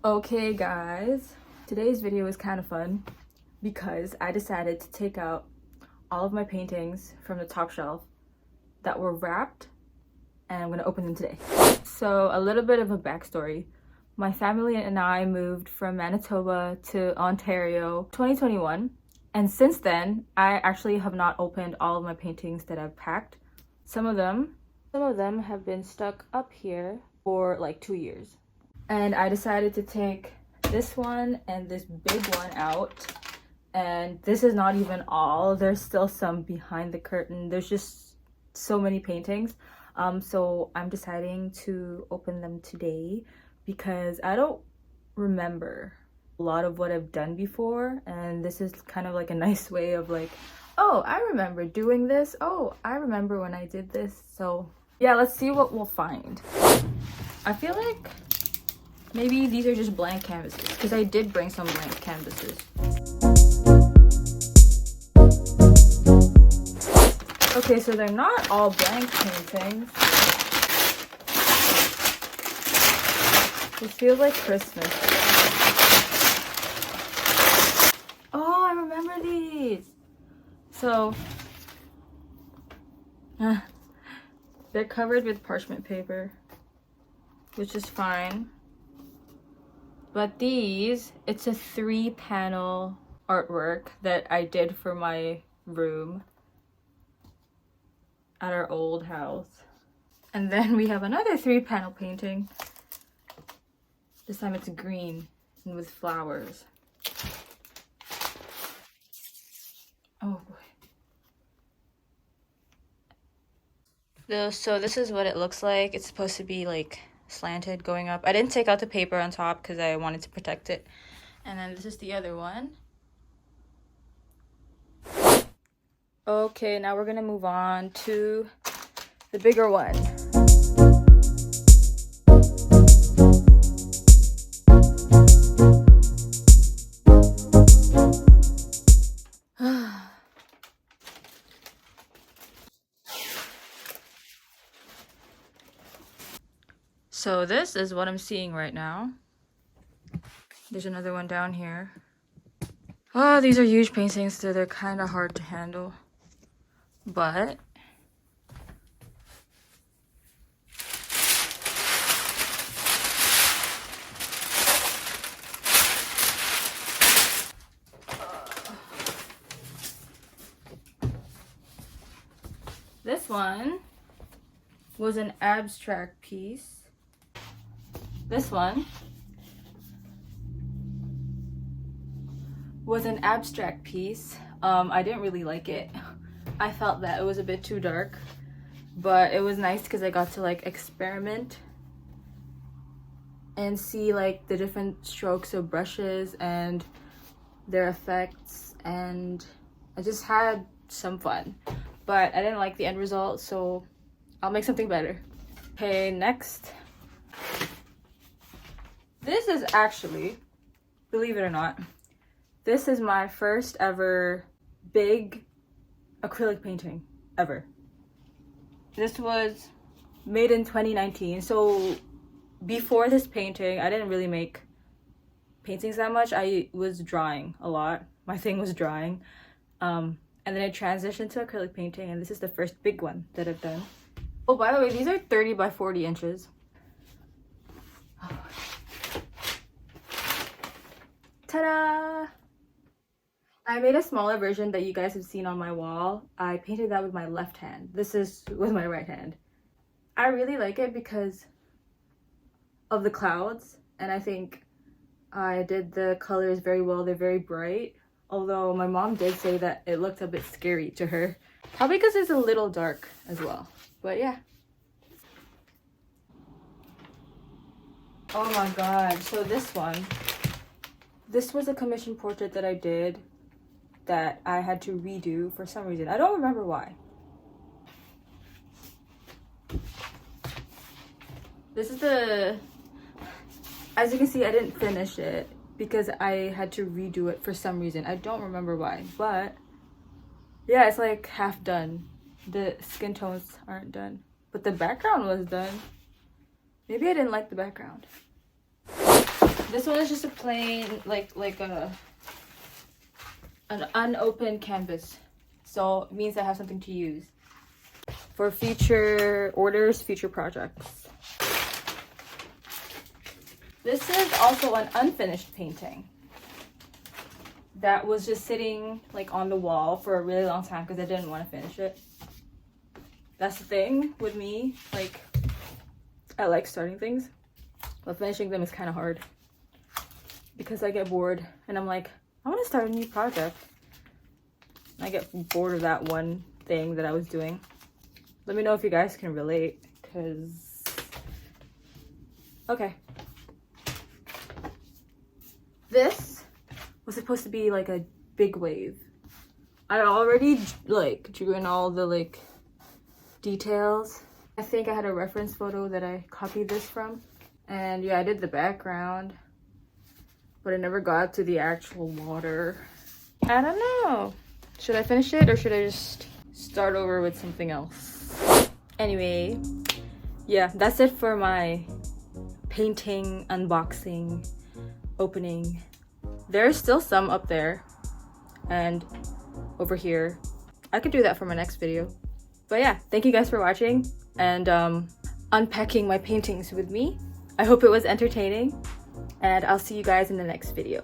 Okay guys, today's video is kind of fun because I decided to take out all of my paintings from the top shelf that were wrapped and I'm going to open them today. So a little bit of a backstory. My family and I moved from Manitoba to Ontario 2021, and since then I actually have not opened all of my paintings that I've packed. Some of them have been stuck up here for like 2 years. And I decided to take this one and this big one out, and this is not even all. There's still some behind the curtain. There's just so many paintings, so I'm deciding to open them today because I don't remember a lot of what I've done before, and this is kind of like a nice way of like, oh, I remember doing this, oh, I remember when I did this. So yeah, let's see what we'll find. I feel like maybe these are just blank canvases because I did bring some blank canvases. Okay, so they're not all blank paintings. This feels like Christmas. Oh, I remember these. So, they're covered with parchment paper, which is fine. But these, it's a 3-panel artwork that I did for my room at our old house. And then we have another 3-panel painting. This time it's green and with flowers. Oh boy. So this is what it looks like. It's supposed to be like slanted going up. I didn't take out the paper on top because I wanted to protect it. And then this is the other one. Okay, now we're gonna move on to the bigger one. So this is what I'm seeing right now. There's another one down here. Oh, these are huge paintings, so they're kind of hard to handle. But this one was an abstract piece. This one was an abstract piece. I didn't really like it. I felt that it was a bit too dark, but it was nice because I got to like experiment and see like the different strokes of brushes and their effects, and I just had some fun. But I didn't like the end result, so I'll make something better. Okay, next. This is actually, believe it or not, this is my first ever big acrylic painting ever. This was made in 2019. So before this painting, I didn't really make paintings that much. I was drawing a lot. My thing was drawing. And then I transitioned to acrylic painting, and this is the first big one that I've done. Oh, by the way, these are 30 by 40 inches. Ta-da! I made a smaller version that you guys have seen on my wall. I painted that with my left hand. This is with my right hand. I really like it because of the clouds, and I think I did the colors very well. They're very bright, although my mom did say that it looked a bit scary to her. Probably because it's a little dark as well. But yeah. Oh my god, so this one. This was a commission portrait that I did that I had to redo for some reason. I don't remember why. This is the... As you can see, I didn't finish it because I had to redo it for some reason. I don't remember why, but yeah, it's like half done. The skin tones aren't done, but the background was done. Maybe I didn't like the background. This one is just a plain, like an unopened canvas. So it means I have something to use for future orders, future projects. This is also an unfinished painting that was just sitting like on the wall for a really long time because I didn't want to finish it. That's the thing with me, like I like starting things, but finishing them is kind of hard because I get bored and I'm like, I want to start a new project. I get bored of that one thing that I was doing. Let me know if you guys can relate, because okay. This was supposed to be like a big wave. I already like drew in all the like details. I think I had a reference photo that I copied this from. And yeah, I did the background, but I never got to the actual water. I don't know. Should I finish it or should I just start over with something else? Anyway, yeah, that's it for my painting, unboxing, opening. There's still some up there and over here. I could do that for my next video. But yeah, thank you guys for watching and unpacking my paintings with me. I hope it was entertaining and I'll see you guys in the next video.